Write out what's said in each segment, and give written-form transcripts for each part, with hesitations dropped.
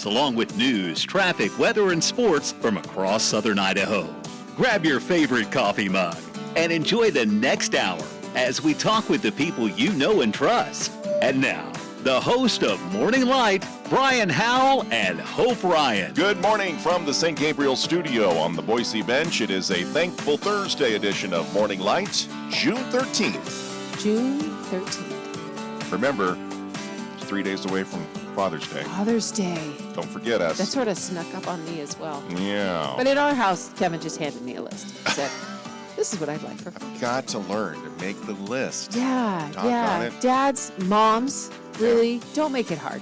along with news, traffic, weather, and sports from across southern Idaho. Grab your favorite coffee mug and enjoy the next hour as we talk with the people you know and trust. And now, the host of Morning Light, Brian Howell and Hope Ryan. Good morning from the St. Gabriel studio on the Boise Bench. It is a thankful Thursday edition of Morning Light, June 13th. June 13th. Remember, it's 3 days away from Father's Day. Father's Day. Don't forget us. That sort of snuck up on me as well. Yeah. But in our house, Kevin just handed me a list. He said, this is what I'd like for Father's Day. Got to learn to make the list. Yeah, Talk on it. Dads, moms, really, don't make it hard.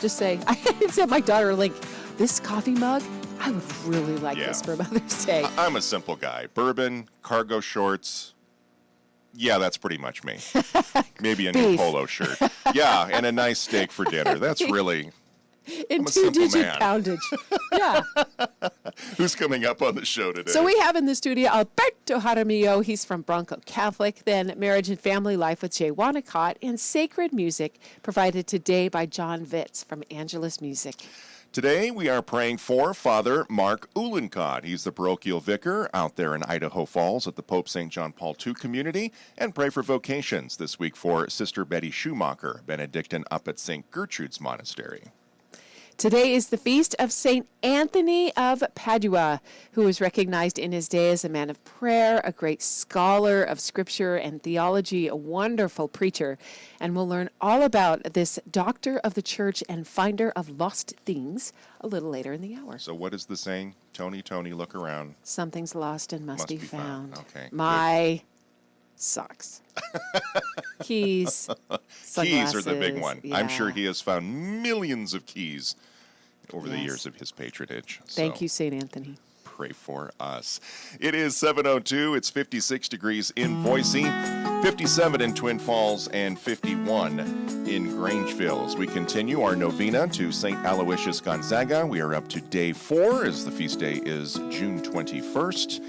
Just say, I sent my daughter a link. This coffee mug, I would really like this for Mother's Day. I'm a simple guy. Bourbon, cargo shorts. Yeah, that's pretty much me. Maybe a new polo shirt. Yeah, and a nice steak for dinner. That's really... In I'm a simple 2-digit man. poundage. Yeah. Who's coming up on the show today? So we have in the studio Alberto Jaramillo. He's from Bronco Catholic. Then Marriage and Family Life with Jay Wanacott. And Sacred Music provided today by John Vitz from Angelus Music. Today, we are praying for Father Mark Uhlenkott. He's the parochial vicar out there in Idaho Falls at the Pope St. John Paul II community. And pray for vocations this week for Sister Betty Schumacher, Benedictine up at St. Gertrude's Monastery. Today is the feast of St. Anthony of Padua, who was recognized in his day as a man of prayer, a great scholar of scripture and theology, a wonderful preacher. And we'll learn all about this doctor of the church and finder of lost things a little later in the hour. So what is the saying? Tony, Tony, look around. Something's lost and must be found. Okay. My socks. Keys. Keys are the big one. Yeah. I'm sure he has found millions of keys over the years of his patronage. Thank you, St. Anthony. Pray for us. It is 7:02. It's 56 degrees in Boise, 57 in Twin Falls, and 51 in Grangeville. As we continue our novena to St. Aloysius Gonzaga, we are up to day 4 as the feast day is June 21st.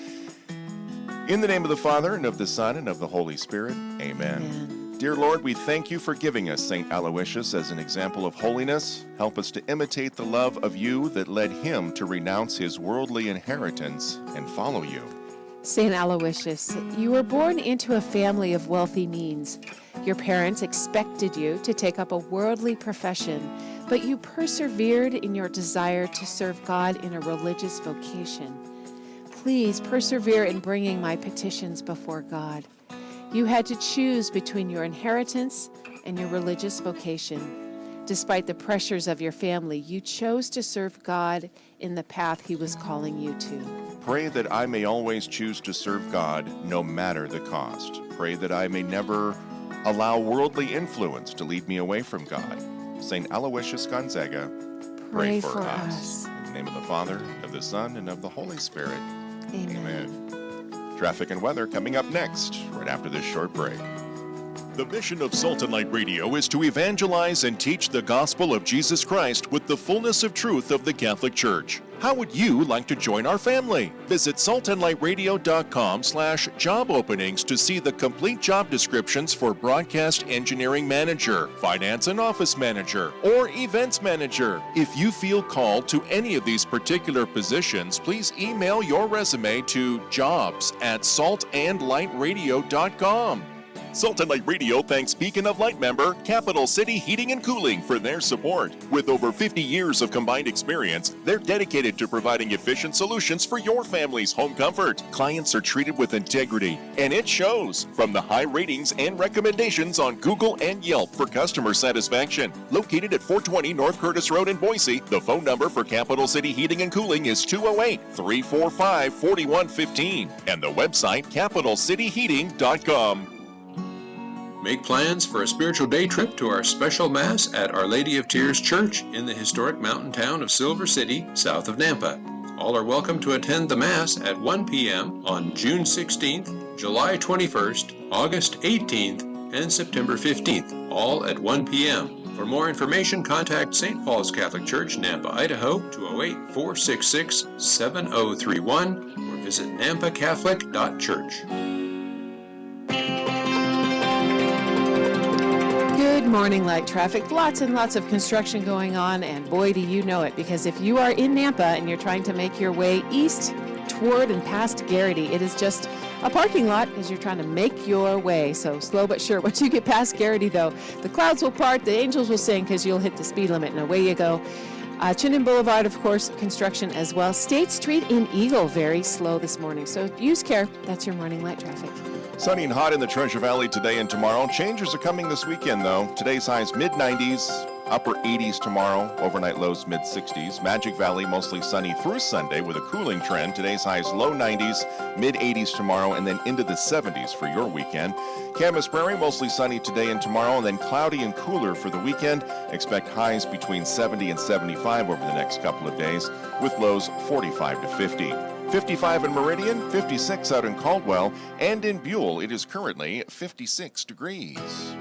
In the name of the Father, and of the Son, and of the Holy Spirit, amen. Dear Lord, we thank you for giving us St. Aloysius as an example of holiness. Help us to imitate the love of you that led him to renounce his worldly inheritance and follow you. St. Aloysius, you were born into a family of wealthy means. Your parents expected you to take up a worldly profession, but you persevered in your desire to serve God in a religious vocation. Please persevere in bringing my petitions before God. You had to choose between your inheritance and your religious vocation. Despite the pressures of your family, you chose to serve God in the path he was calling you to. Pray that I may always choose to serve God no matter the cost. Pray that I may never allow worldly influence to lead me away from God. St. Aloysius Gonzaga, pray for us. In the name of the Father, of the Son, and of the Holy Spirit. Amen. Traffic and weather coming up next, right after this short break. The mission of Salt and Light Radio is to evangelize and teach the gospel of Jesus Christ with the fullness of truth of the Catholic Church. How would you like to join our family? Visit saltandlightradio.com/job openings to see the complete job descriptions for broadcast engineering manager, finance and office manager, or events manager. If you feel called to any of these particular positions, please email your resume to jobs@saltandlightradio.com. Salt and Light Radio thanks Beacon of Light member Capital City Heating and Cooling for their support. With over 50 years of combined experience, they're dedicated to providing efficient solutions for your family's home comfort. Clients are treated with integrity, and it shows from the high ratings and recommendations on Google and Yelp for customer satisfaction. Located at 420 North Curtis Road in Boise, the phone number for Capital City Heating and Cooling is 208-345-4115, and the website capitalcityheating.com. Make plans for a spiritual day trip to our special Mass at Our Lady of Tears Church in the historic mountain town of Silver City, south of Nampa. All are welcome to attend the Mass at 1 p.m. on June 16th, July 21st, August 18th, and September 15th, all at 1 p.m. For more information, contact St. Paul's Catholic Church, Nampa, Idaho, 208-466-7031, or visit nampacatholic.church. morning light traffic. Lots and lots of construction going on, and boy, do you know it, because if you are in Nampa and you're trying to make your way east toward and past Garrity, it is just a parking lot as you're trying to make your way. So slow but sure. Once you get past Garrity, though, the clouds will part, the angels will sing, because you'll hit the speed limit, and away you go. Chinden Boulevard, of course, construction as well. State Street in Eagle, very slow this morning. So use care. That's your morning light traffic. Sunny and hot in the Treasure Valley today and tomorrow. Changes are coming this weekend, though. Today's highs mid-90s, upper 80s tomorrow. Overnight lows mid-60s. Magic Valley mostly sunny through Sunday with a cooling trend. Today's highs low 90s, mid-80s tomorrow, and then into the 70s for your weekend. Camas Prairie mostly sunny today and tomorrow, and then cloudy and cooler for the weekend. Expect highs between 70 and 75 over the next couple of days, with lows 45 to 50. 55 in Meridian, 56 out in Caldwell, and in Buell, it is currently 56 degrees.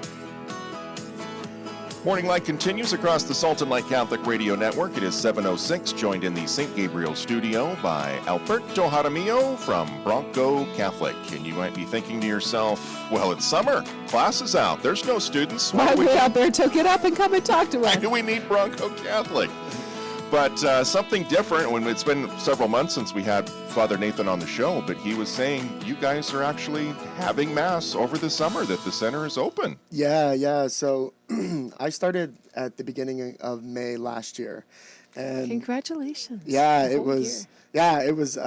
Morning Light continues across the Salton Lake Catholic Radio Network. It is 7:06, joined in the St. Gabriel studio by Alberto Jaramillo from Bronco Catholic. And you might be thinking to yourself, well, it's summer. Class is out. There's no students. Why we out there to get up and come and talk to us? Why do we need Bronco Catholic? But something different, when it's been several months since we had Father Nathan on the show, but he was saying you guys are actually having Mass over the summer, that the center is open. Yeah. So I started at the beginning of May last year. And Congratulations. yeah, The it whole was year. it was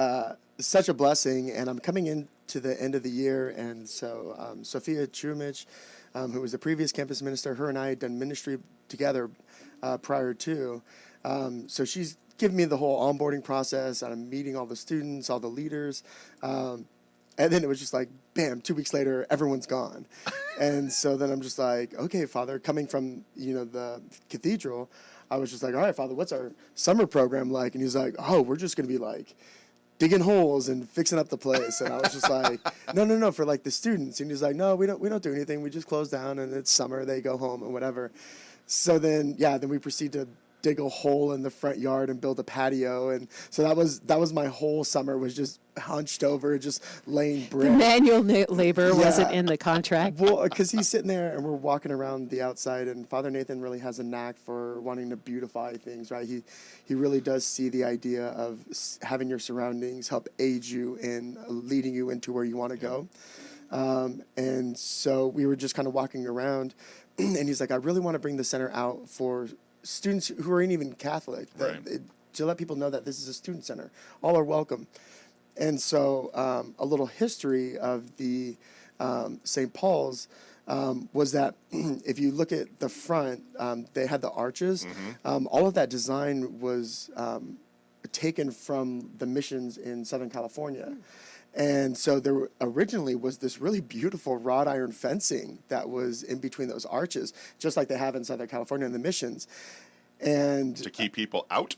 such a blessing, and I'm coming into the end of the year, and so Sophia Chumich, who was the previous campus minister, her and I had done ministry together prior to. So she's given me the whole onboarding process, and I'm meeting all the students, all the leaders. And then it was just like, bam, 2 weeks later, everyone's gone. And so then I'm just like, okay, Father, coming from, the cathedral, I was just like, all right, Father, what's our summer program like? And he's like, oh, we're just going to be like digging holes and fixing up the place. And I was just like, no, for like the students. And he's like, no, we don't do anything. We just close down, and it's summer. They go home and whatever. So then we proceed to dig a hole in the front yard and build a patio, and so that was my whole summer, was just hunched over, just laying brick. Manual labor wasn't Yeah. in the contract. Well, because he's sitting there and we're walking around the outside, and Father Nathan really has a knack for wanting to beautify things, right? He really does see the idea of having your surroundings help aid you in leading you into where you want to go. And so we were just kind of walking around, and he's like, I really want to bring the center out for students who aren't even Catholic, Right. To let people know that this is a student center. All are welcome. And so a little history of the St. Paul's was that if you look at the front, they had the arches. All of that design was taken from the missions in Southern California. And so there originally was this really beautiful wrought iron fencing that was in between those arches, just like they have in Southern California in the missions. And To keep people out?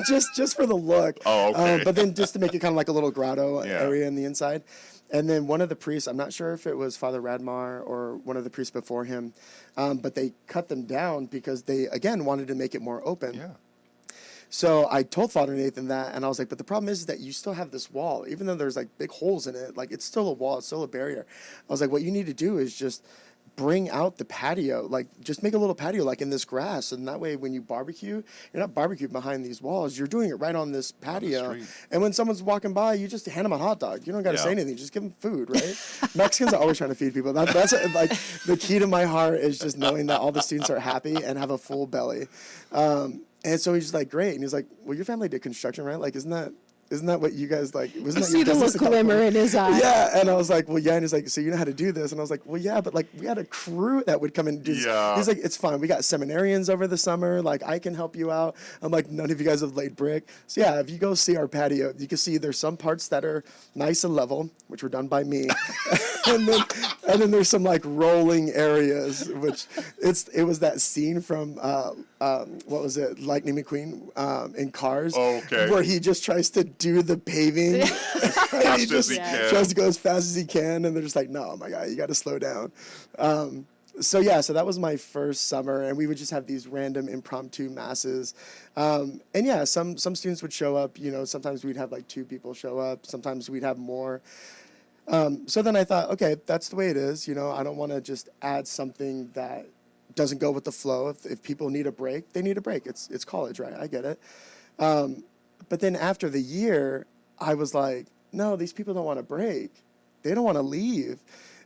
just for the look. Oh, okay. But then just to make it kind of like a little grotto Yeah. area in the inside. And then one of the priests, I'm not sure if it was Father Radmar or one of the priests before him, but they cut them down because they, again, wanted to make it more open. Yeah. So I told Father Nathan that, and I was like, but the problem is that you still have this wall. Even though there's like big holes in it, like it's still a wall, it's still a barrier. I was like, what you need to do is just bring out the patio, like just make a little patio like in this grass, and that way when you barbecue, you're not barbecuing behind these walls, you're doing it right on this patio. street. And when someone's walking by, you just hand them a hot dog. You don't got to Yeah. say anything, just give them food, right? Mexicans are always trying to feed people. That's like the key to my heart, is just knowing that all the students are happy and have a full belly. And so he's like, great. And he's like, well, your family did construction, right? Like, isn't that what you guys like? Wasn't You that see your the business little in glimmer California? in his eye. Yeah. And I was like, well, yeah. And he's like, so you know how to do this? And I was like, well, yeah, but like we had a crew that would come and do this. Yeah. He's like, it's fine. We got seminarians over the summer. Like, I can help you out. I'm like, none of you guys have laid brick. So yeah, if you go see our patio, you can see there's some parts that are nice and level, which were done by me. and then there's some like rolling areas, which it was that scene from what was it, Lightning McQueen in Cars, Okay. where he just tries to do the paving. And he Fast as he just can. tries to go as fast as he can, and they're just like, no, my guy, you got to slow down. So that was my first summer, and we would just have these random impromptu masses. And yeah, some students would show up. Sometimes we'd have like 2 people show up. Sometimes we'd have more. So then I thought, okay, that's the way it is. I don't want to just add something that doesn't go with the flow. If people need a break, they need a break. It's college, right? I get it. But then after the year, I was like, no, these people don't want to break. They don't want to leave.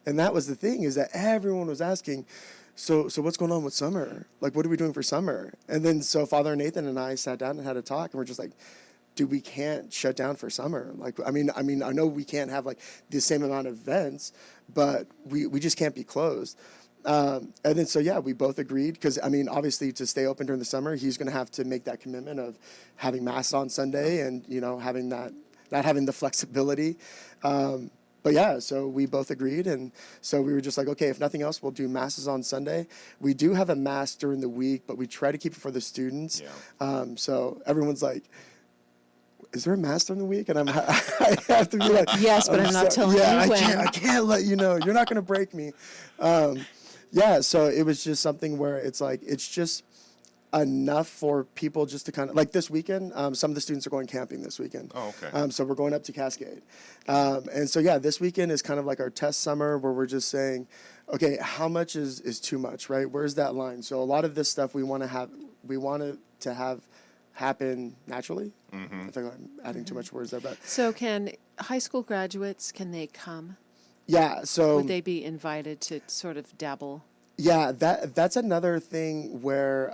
And that was the thing, is that everyone was asking, so what's going on with summer? Like, what are we doing for summer? And then so Father Nathan and I sat down and had a talk, and we're just like, dude, we can't shut down for summer. Like, I mean, I know we can't have like the same amount of events, but we just can't be closed. And then so yeah, we both agreed, because I mean, obviously to stay open during the summer, he's going to have to make that commitment of having mass on Sunday, and having that, not having the flexibility. But yeah, so we both agreed, and so we were just like, okay, if nothing else, we'll do masses on Sunday. We do have a mass during the week, but we try to keep it for the students. Yeah. So everyone's like, is there a mass during the week? And I have to be like, Yes, but I'm not telling you when. I can't let you know. You're not going to break me. Yeah, so it was just something where it's like, it's just enough for people just to kind of, like this weekend, some of the students are going camping this weekend. Oh, okay. So we're going up to Cascade. And so, yeah, this weekend is kind of like our test summer, where we're just saying, okay, how much is too much, right? Where's that line? So a lot of this stuff we want it to have happen naturally. I think I'm adding too much words there, but So can high school graduates, can they come? yeah, so Would they be invited to sort of dabble? yeah, that's another thing where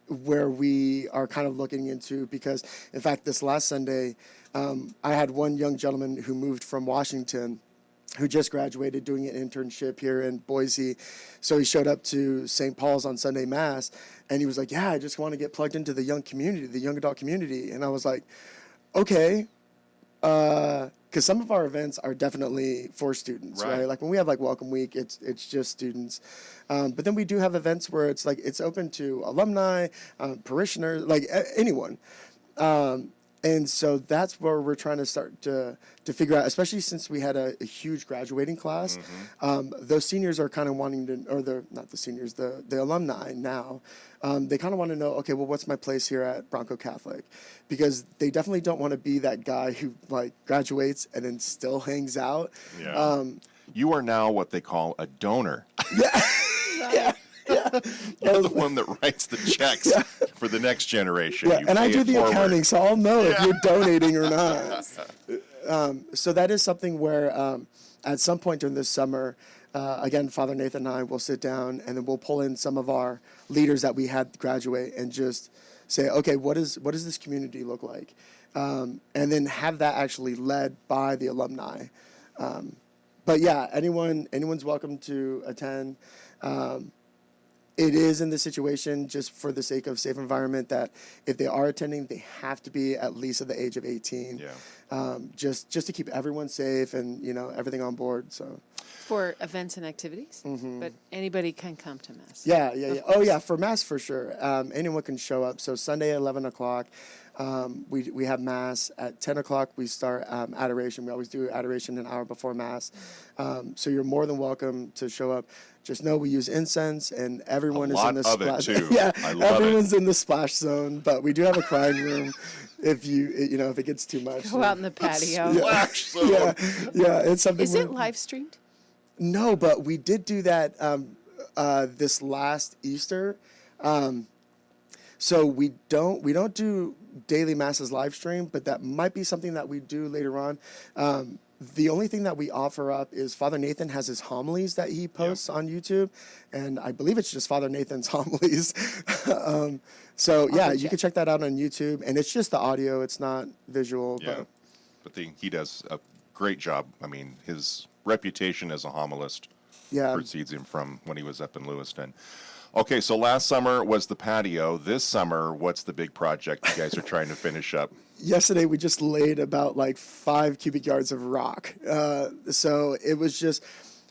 we are kind of looking into, because in fact this last Sunday, I had one young gentleman who moved from Washington, who just graduated, doing an internship here in Boise. So he showed up to St. Paul's on Sunday Mass, and he was like, yeah, I just want to get plugged into the young community, the young adult community. And I was like, okay, because some of our events are definitely for students, right? Like when we have like Welcome Week, it's just students. But then we do have events where it's like, it's open to alumni, parishioners, like anyone. And so that's where we're trying to start to figure out, especially since we had a huge graduating class. Those seniors are kind of wanting to, or not the seniors, the alumni now, they kind of want to know, okay, well, what's my place here at Bronco Catholic? Because they definitely don't want to be that guy who like graduates and then still hangs out. Yeah. You are now what they call a donor. Yeah. You're the one that writes the checks for the next generation. Yeah, You and I pay do it the forward. accounting, so I'll know if you're donating or not. So that is something where at some point during this summer, again, Father Nathan and I will sit down, and then we'll pull in some of our leaders that we had graduate and just say, okay, what does this community look like? And then have that actually led by the alumni. But yeah, anyone's welcome to attend. It is in the situation, just for the sake of safe environment, that if they are attending, they have to be at least at the age of 18. Yeah. Just to keep everyone safe and everything on board. So. For events and activities? But anybody can come to Mass. Yeah. Of Oh course. yeah, for Mass for sure. Anyone can show up. So Sunday at 11 o'clock, we have Mass. At 10 o'clock, we start adoration. We always do adoration an hour before Mass. So you're more than welcome to show up. Just know we use incense, and everyone is in the lot of it, splash. too. Yeah, I love it. everyone's in the splash zone. But we do have a crying room if if it gets too much. Go out in the patio. Splash zone. Yeah, it's something. Is it we're- live streamed? No, but we did do that this last Easter. So we don't do daily masses live stream, but that might be something that we do later on. The only thing that we offer up is Father Nathan has his homilies that he posts on YouTube, and I believe it's just Father Nathan's homilies. So yeah, you can check that out on YouTube, and it's just the audio; it's not visual. Yeah. But he does a great job. I mean, his reputation as a homilist Yeah. precedes him from when he was up in Lewiston. Okay, so last summer was the patio. This summer, what's the big project you guys are trying to finish up? Yesterday we just laid about like 5 cubic yards of rock. So it was just,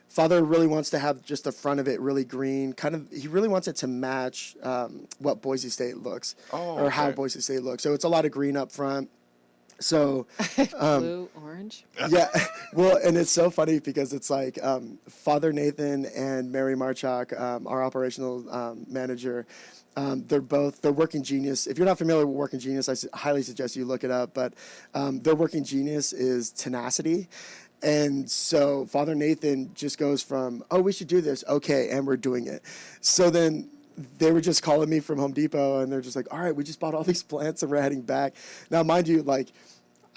Father really wants to have just the front of it really green. He really wants it to match what Boise State looks, or how okay. Boise State looks. So it's a lot of green up front. So Blue, orange? yeah, well, and it's so funny because it's like Father Nathan and Mary Marchak, our operational manager. They're Working Genius. If you're not familiar with Working Genius, highly suggest you look it up. But their Working Genius is tenacity, And so Father Nathan just goes from, oh, we should do this. Okay, and we're doing it. So then they were just calling me from Home Depot, and they're just like, all right, we just bought all these plants, and we're heading back. Now, mind you, like,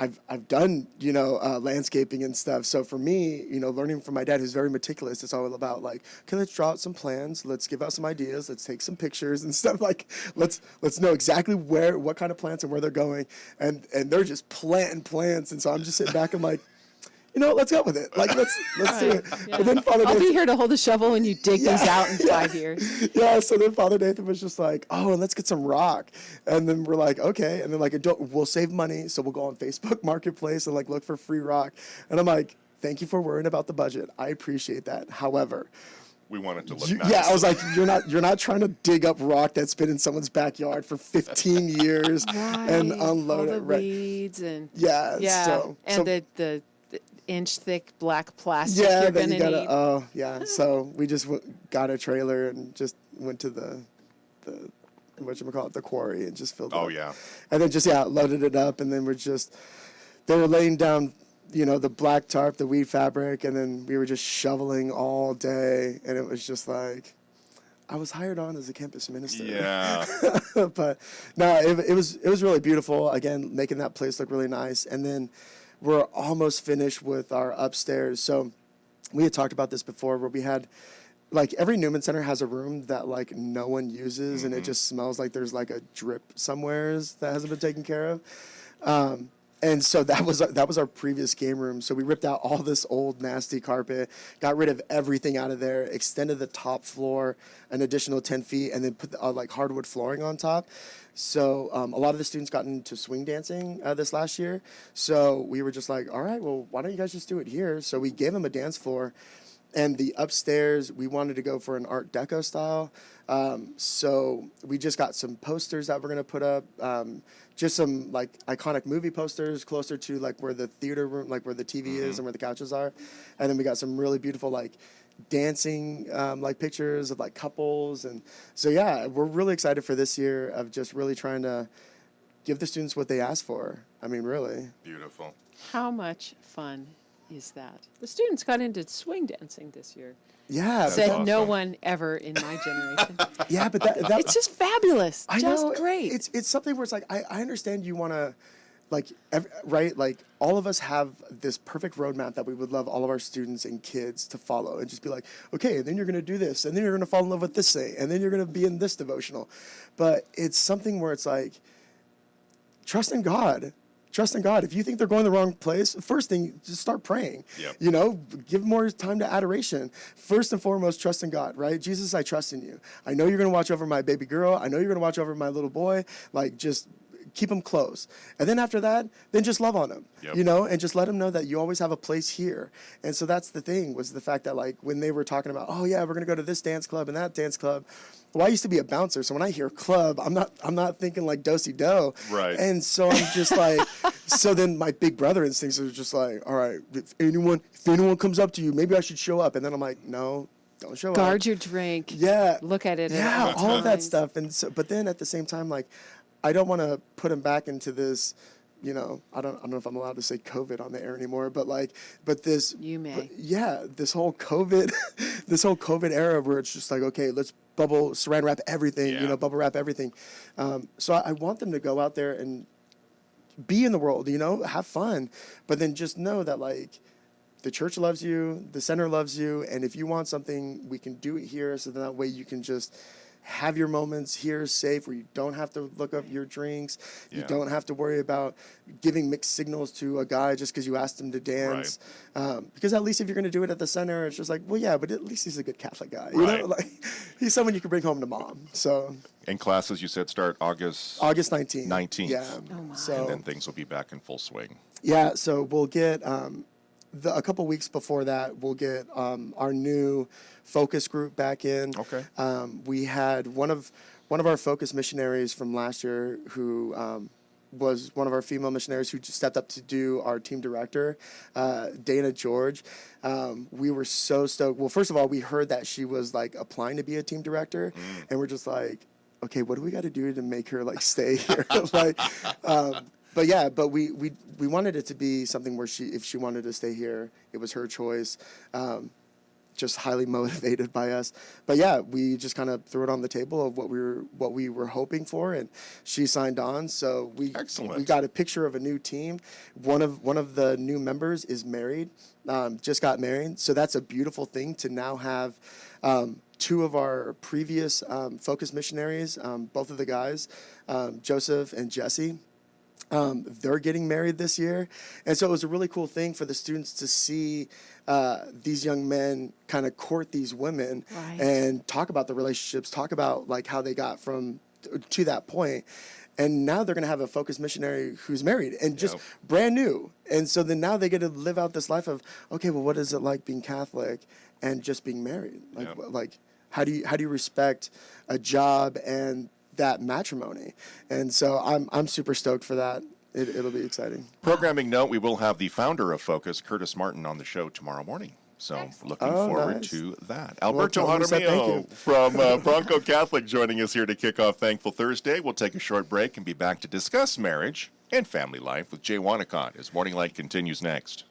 I've done, landscaping and stuff. So for me, learning from my dad, who's very meticulous, it's all about like, okay, let's draw out some plans. Let's give out some ideas. Let's take some pictures and stuff. Like, let's know exactly what kind of plants and where they're going. And they're just planting plants. And so I'm just sitting back and like, let's go with it. Like, let's do it. Yeah. But then Father I'll Nathan, be here to hold the shovel when you dig these out in 5 years. yeah, so then Father Nathan was just like, oh, and let's get some rock. And then we're like, okay. And then like, we'll save money. So we'll go on Facebook Marketplace and like look for free rock. And I'm like, thank you for worrying about the budget. I appreciate that. However, We want it to look nice. yeah, I was like, you're not trying to dig up rock that's been in someone's backyard for 15 years and Right. unload all it. the Right. weeds and Yeah. So, and the inch thick black plastic yeah, you're that gonna you gotta. need. Oh, yeah. So we just got a trailer and just went to the whatchamacallit, the quarry, and just filled it Oh, up. yeah. And then just loaded it up, and then they were laying down, the black tarp, the weed fabric, and then we were just shoveling all day, and it was just like, I was hired on as a campus minister. Yeah. But no, it was really beautiful. Again, making that place look really nice, and then we're almost finished with our upstairs. So we had talked about this before, where we had, like, every Newman Center has a room that like no one uses, and it just smells like there's like a drip somewheres that hasn't been taken care of. And so that was our previous game room. So we ripped out all this old nasty carpet, got rid of everything out of there, extended the top floor an additional 10 feet, and then put like hardwood flooring on top. So a lot of the students got into swing dancing this last year. So we were just like, all right, well, why don't you guys just do it here? So we gave them a dance floor. And the upstairs, we wanted to go for an Art Deco style. So we just got some posters that we're going to put up, just some like iconic movie posters closer to like where the theater room, like where the TV is and where the couches are. And then we got some really beautiful like dancing like pictures of like couples. And so, yeah, we're really excited for this year of just really trying to give the students what they asked for. I mean, really. Beautiful. How much fun is that? The students got into swing dancing this year. Yeah. Said awesome. no one ever in my generation. Yeah, but that It's just fabulous. I Just know, great. It's something where it's like I understand you want to, like, right? Like all of us have this perfect roadmap that we would love all of our students and kids to follow, and just be like, okay, and then you're gonna do this, and then you're gonna fall in love with this thing, and then you're gonna be in this devotional. But it's something where it's like, trust in God. Trust in God. If you think they're going the wrong place, first thing, just start praying. Yep. Give more time to adoration. First and foremost, trust in God, right? Jesus, I trust in you. I know you're going to watch over my baby girl. I know you're going to watch over my little boy. Like, just keep them close. And then after that, then just love on them, Yep. and just let them know that you always have a place here. And so that's the thing, was the fact that, like, when they were talking about, oh, yeah, we're going to go to this dance club and that dance club. Well, I used to be a bouncer, so when I hear club, I'm not thinking like do-si-do. Right. And so I'm just like, so then my big brother instincts are just like, all right, if anyone comes up to you, maybe I should show up. And then I'm like, no, don't show up. Guard your drink. Yeah. Look at it. at Yeah, all all of that times. stuff. And so, but then at the same time, like, I don't want to put him back into this, I don't know if I'm allowed to say COVID on the air anymore, but this. You may. But yeah, this whole COVID era where it's just like, okay, let's saran wrap everything, Yeah. bubble wrap everything. So I want them to go out there and be in the world, have fun, but then just know that, like, the church loves you, the center loves you, and if you want something, we can do it here, so that way you can just have your moments here safe, where you don't have to look up your drinks. You Yeah. don't have to worry about giving mixed signals to a guy just because you asked him to dance. Because at least if you're going to do it at the center, it's just like, well, yeah, but at least he's a good Catholic guy. Right. Like, he's someone you can bring home to mom. So And classes, you said, start August. August 19th. 19th. Yeah. Oh, my. So And then things will be back in full swing. yeah, so we'll get a couple weeks before that, we'll get our new focus group back in. Okay. We had one of our focus missionaries from last year who was one of our female missionaries who just stepped up to do our team director, Dana George. We were so stoked. Well, first of all, we heard that she was like applying to be a team director, and we're just like, okay, what do we got to do to make her like stay here? But But yeah, but we wanted it to be something where if she wanted to stay here, it was her choice. Just highly motivated by us. But yeah, we just kind of threw it on the table of what we were hoping for, and she signed on. So we got a picture of a new team. One of the new members is married, just got married. So that's a beautiful thing to now have. Two of our previous Focus missionaries, both of the guys, Joseph and Jesse, they're getting married this year. And so it was a really cool thing for the students to see these young men kind of court these women and talk about the relationships, talk about like how they got to that point. And now they're going to have a Focus missionary who's married and just brand new. And so then now they get to live out this life of, okay, well, what is it like being Catholic and just being married? Like how do you respect a job and that matrimony? And so I'm super stoked for that. It'll be exciting. Programming note, we will have the founder of Focus, Curtis Martin, on the show tomorrow morning. So looking forward to that. Alberto Jaramillo from Bronco Catholic joining us here to kick off Thankful Thursday. We'll take a short break and be back to discuss marriage and family life with Jay Wanacott as Morning Light continues next.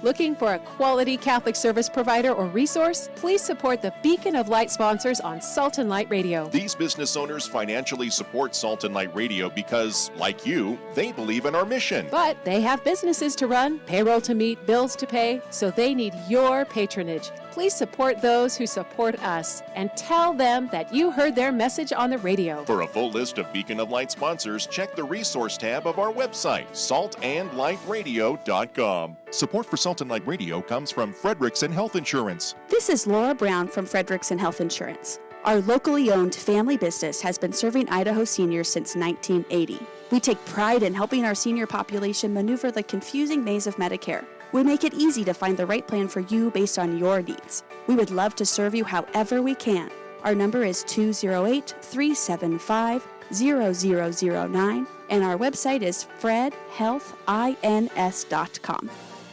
Looking for a quality Catholic service provider or resource? Please support the Beacon of Light sponsors on Salt and Light Radio. These business owners financially support Salt and Light Radio because, like you, they believe in our mission. But they have businesses to run, payroll to meet, bills to pay, so they need your patronage. Please support those who support us and tell them that you heard their message on the radio. For a full list of Beacon of Light sponsors, check the resource tab of our website, saltandlightradio.com. Support for Salt and Light Radio comes from Frederickson Health Insurance. This is Laura Brown from Frederickson Health Insurance. Our locally owned family business has been serving Idaho seniors since 1980. We take pride in helping our senior population maneuver the confusing maze of Medicare. We make it easy to find the right plan for you based on your needs. We would love to serve you however we can. Our number is 208-375-0009, and our website is fredhealthins.com.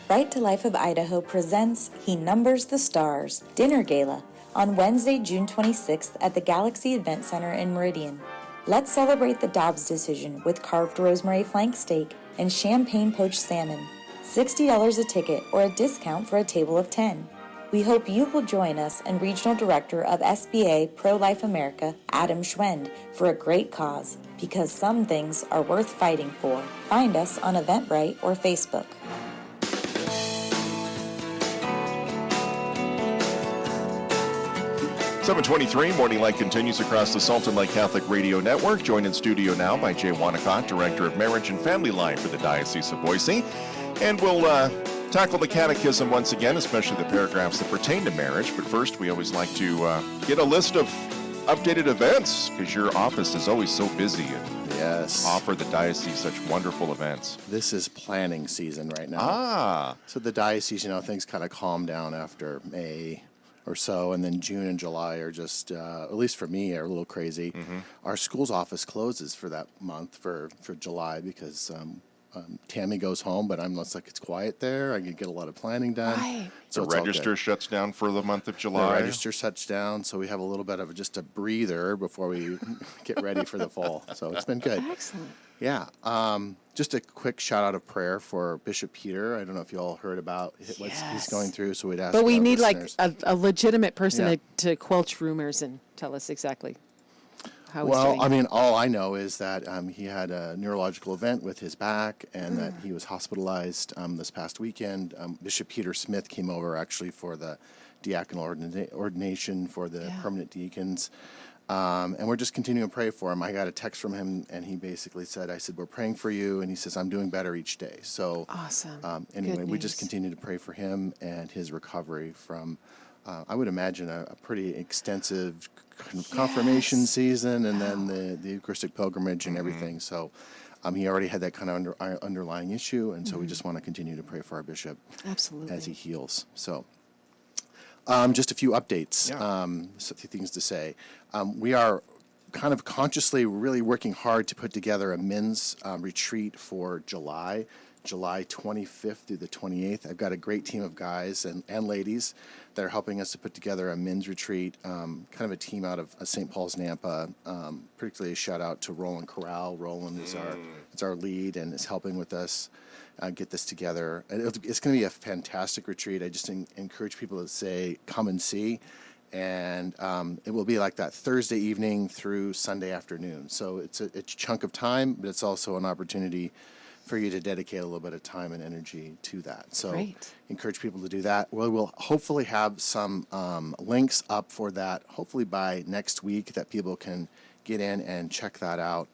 Right to Life of Idaho presents He Numbers the Stars Dinner Gala on Wednesday, June 26th at the Galaxy Event Center in Meridian. Let's celebrate the Dobbs decision with carved rosemary flank steak and champagne poached salmon. $60 a ticket or a discount for a table of 10. We hope you will join us and Regional Director of SBA Pro-Life America, Adam Schwend, for a great cause, because some things are worth fighting for. Find us on Eventbrite or Facebook. .723, Morning Light continues across the Salt and Light Catholic Radio Network. Joined in studio now by Jay Wanacott, Director of Marriage and Family Life for the Diocese of Boise. And we'll tackle the catechism once again, especially the paragraphs that pertain to marriage. But first, we always like to get a list of updated events, because your office is always so busy and offer the diocese such wonderful events. This is planning season right now. So the diocese, things kind of calm down after May or so, and then June and July are just, at least for me, are a little crazy. Mm-hmm. Our school's office closes for that month, for July, because Tammy goes home, but unless it's quiet there, I can get a lot of planning done. Right. So the register shuts down for the month of July. The register shuts down, so we have a little bit of just a breather before we get ready for the fall. So it's been good. Excellent. Yeah. Just a quick shout out of prayer for Bishop Peter. I don't know if you all heard about what he's going through, so we'd ask. But we need listeners. a legitimate person to quelch rumors and tell us exactly how he's doing. I mean, all I know is that he had a neurological event with his back, and that he was hospitalized this past weekend. Bishop Peter Smith came over actually for the diaconal ordination for the permanent deacons. And we're just continuing to pray for him. I got a text from him, and he basically said, we're praying for you. And he says, I'm doing better each day. So awesome. Anyway, we just continue to pray for him and his recovery from, I would imagine, a pretty extensive confirmation season, and then the Eucharistic pilgrimage and everything. So he already had that kind of underlying issue. And so we just want to continue to pray for our bishop as he heals. So just a few updates, a few things to say. We are kind of consciously really working hard to put together a men's retreat for July July 25th through the 28th. I've got a great team of guys and ladies that are helping us to put together a men's retreat, kind of a team out of St. Paul's, Nampa. Particularly a shout out to Roland Corral. Roland is our lead and is helping with us get this together. And it's going to be a fantastic retreat. I just encourage people to say, come and see. And it will be like that Thursday evening through Sunday afternoon. So it's a chunk of time, but it's also an opportunity for you to dedicate a little bit of time and energy to that. So Great. encourage people to do that. We'll hopefully have some links up for that, hopefully by next week, that people can get in and check that out.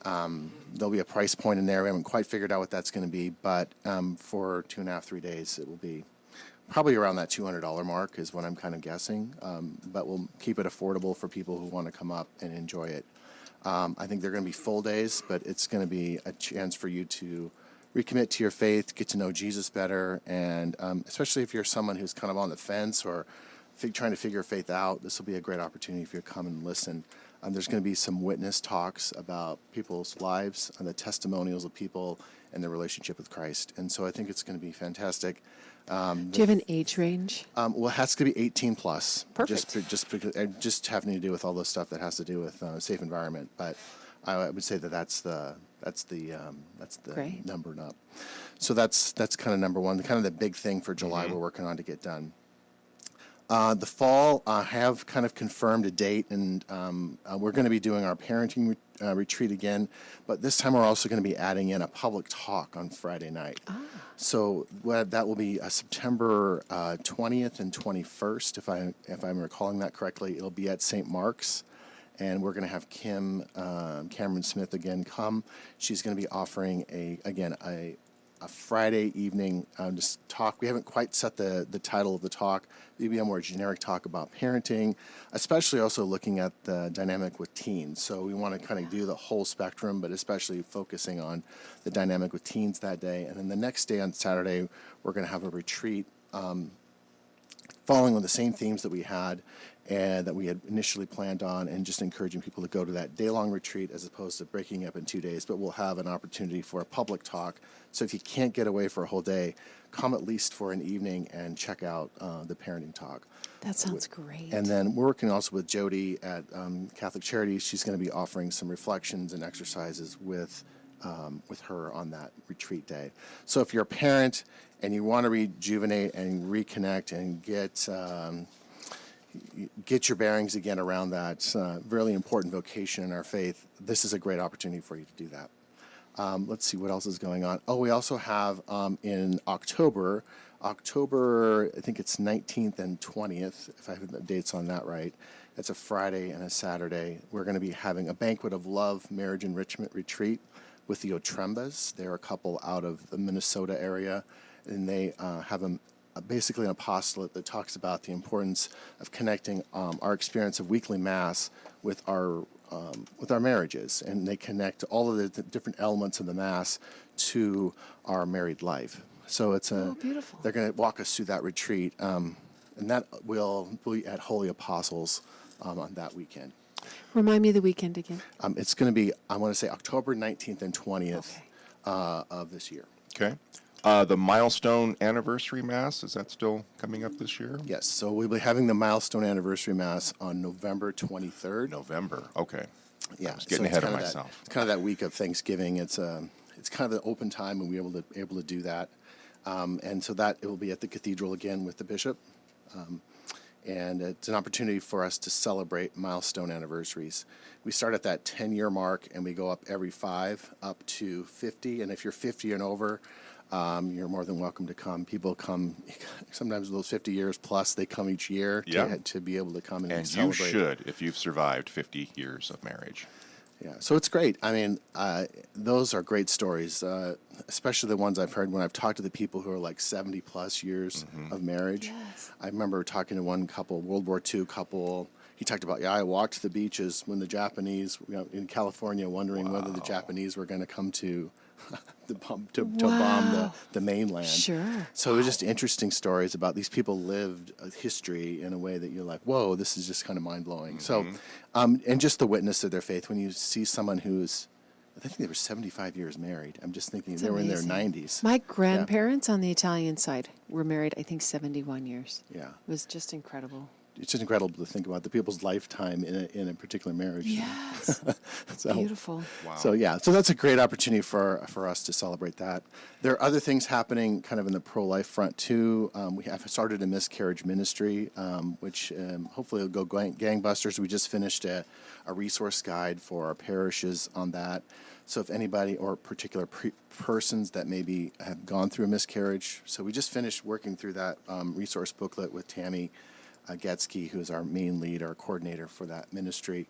There'll be a price point in there. We haven't quite figured out what that's going to be, but for 2.5, 3 days, it will be probably around that $200 mark is what I'm kind of guessing. But we'll keep it affordable for people who want to come up and enjoy it. I think they're going to be full days, but it's going to be a chance for you to recommit to your faith, get to know Jesus better, and especially if you're someone who's kind of on the fence or trying to figure faith out, this will be a great opportunity for you to come and listen. There's going to be some witness talks about people's lives and the testimonials of people and their relationship with Christ. And so I think it's going to be fantastic. Do you have an age range? Well, it has to be 18 plus. Perfect. Just having to do with all the stuff that has to do with safe environment. But I would say that's the Great. number and up. So that's kind of number one. Kind of the big thing for July we're working on to get done. The fall, I have kind of confirmed a date, and we're going to be doing our parenting retreat again, but this time we're also going to be adding in a public talk on Friday night. So that will be September 20th and 21st, if I'm recalling that correctly. It'll be at St. Mark's, and we're going to have Cameron Smith again come. She's going to be offering a Friday evening just talk. We haven't quite set the title of the talk. It'll be a more generic talk about parenting, especially also looking at the dynamic with teens. So we want to kind of do the whole spectrum, but especially focusing on the dynamic with teens that day. And then the next day on Saturday, we're going to have a retreat following on the same themes that we had and that we had initially planned on, and just encouraging people to go to that day-long retreat as opposed to breaking up in 2 days. But we'll have an opportunity for a public talk. So if you can't get away for a whole day, come at least for an evening and check out the parenting talk. That sounds great. And then we're working also with Jody at Catholic Charities. She's going to be offering some reflections and exercises with her on that retreat day. So if you're a parent and you want to rejuvenate and reconnect and get your bearings again around that really important vocation in our faith, this is a great opportunity for you to do that. Let's see what else is going on. Oh, we also have in October, I think it's 19th and 20th, if I have the dates on that right. It's a Friday and a Saturday. We're going to be having a Banquet of Love Marriage Enrichment Retreat with the Otrembas. They're a couple out of the Minnesota area, and they have basically an apostolate that talks about the importance of connecting our experience of weekly Mass with our marriages, and they connect all of the different elements of the Mass to our married life. So it's beautiful. They're going to walk us through that retreat, and that will be at Holy Apostles on that weekend. Remind me of the weekend again. It's going to be, I want to say, October 19th and 20th of this year. Okay. The Milestone Anniversary Mass, is that still coming up this year? Yes, so we'll be having the Milestone Anniversary Mass on November 23rd. November, okay. Yeah, I was getting so it's ahead of kind myself. It's kind of that week of Thanksgiving. It's kind of an open time, and we're able to do that. And so that it will be at the cathedral again with the bishop. And it's an opportunity for us to celebrate milestone anniversaries. We start at that 10-year mark, and we go up every 5 up to 50. And if you're 50 and over, you're more than welcome to come. People come, sometimes those 50 years plus, they come each year to be able to come and celebrate. And you should, if you've survived 50 years of marriage. Yeah, so it's great. I mean, those are great stories, especially the ones I've heard when I've talked to the people who are like 70 plus years of marriage. Yes. I remember talking to one couple, World War II couple. He talked about, I walked the beaches when the Japanese, in California, wondering whether the Japanese were going to come to bomb the mainland. Sure. So it was just interesting stories about these people lived a history in a way that you're like, whoa, this is just kind of mind blowing. So, and just the witness of their faith when you see someone who's I think they were 75 years married. I'm just thinking they were in their amazing. 90s. My grandparents on the Italian side were married, I think, 71 years. Yeah. It was just incredible. It's just incredible to think about the people's lifetime in a particular marriage. Yes. So, Beautiful. Wow. So yeah, so that's a great opportunity for us to celebrate that. There are other things happening kind of in the pro-life front too. We have started a miscarriage ministry, which hopefully will go gangbusters. We just finished a resource guide for our parishes on that. So if anybody or particular persons that maybe have gone through a miscarriage, so we just finished working through that resource booklet with Tammy Getsky, who is our main lead, our coordinator for that ministry.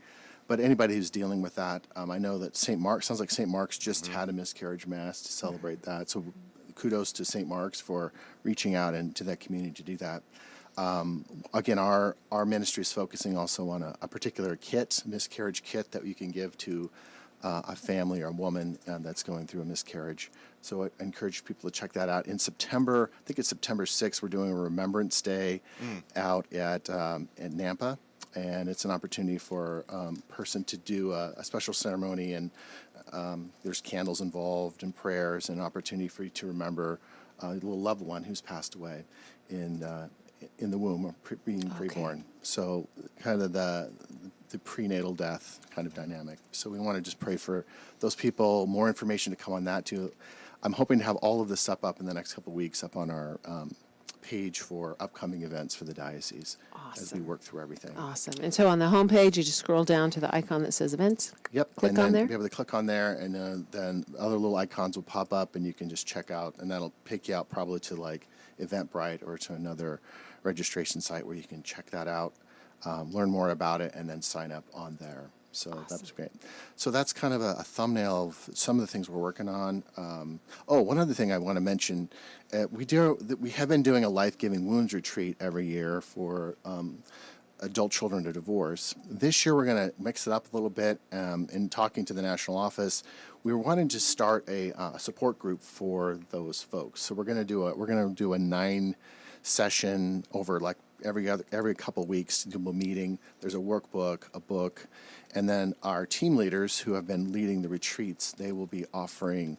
But anybody who's dealing with that, I know that St. Mark's, sounds like St. Mark's just had a miscarriage mass to celebrate that. So kudos to St. Mark's for reaching out and to that community to do that. Again, our ministry is focusing also on a particular kit, miscarriage kit that you can give to a family or a woman that's going through a miscarriage. So I encourage people to check that out. In September, I think it's September 6th, we're doing a Remembrance Day out at Nampa. And it's an opportunity for a person to do a special ceremony, and there's candles involved and prayers, and an opportunity for you to remember a little loved one who's passed away in the womb, or being preborn. So kind of the prenatal death kind of dynamic. So we want to just pray for those people. More information to come on that too. I'm hoping to have all of this stuff up in the next couple of weeks up on our page for upcoming events for the diocese as we work through everything. Awesome. And so on the homepage, you just scroll down to the icon that says events. Yep. Click and on then there. be able to click on there, and then other little icons will pop up, and you can just check out, and that'll pick you out probably to like Eventbrite or to another registration site where you can check that out, learn more about it, and then sign up on there. So that's great. So that's kind of a thumbnail of some of the things we're working on. One other thing I want to mention, we have been doing a Life-Giving Wounds retreat every year for adult children to divorce. This year we're going to mix it up a little bit. In talking to the national office, we were wanting to start a support group for those folks. So we're going to do a 9-session over like every couple of weeks, do a meeting. There's a workbook, a book, and then our team leaders who have been leading the retreats, they will be offering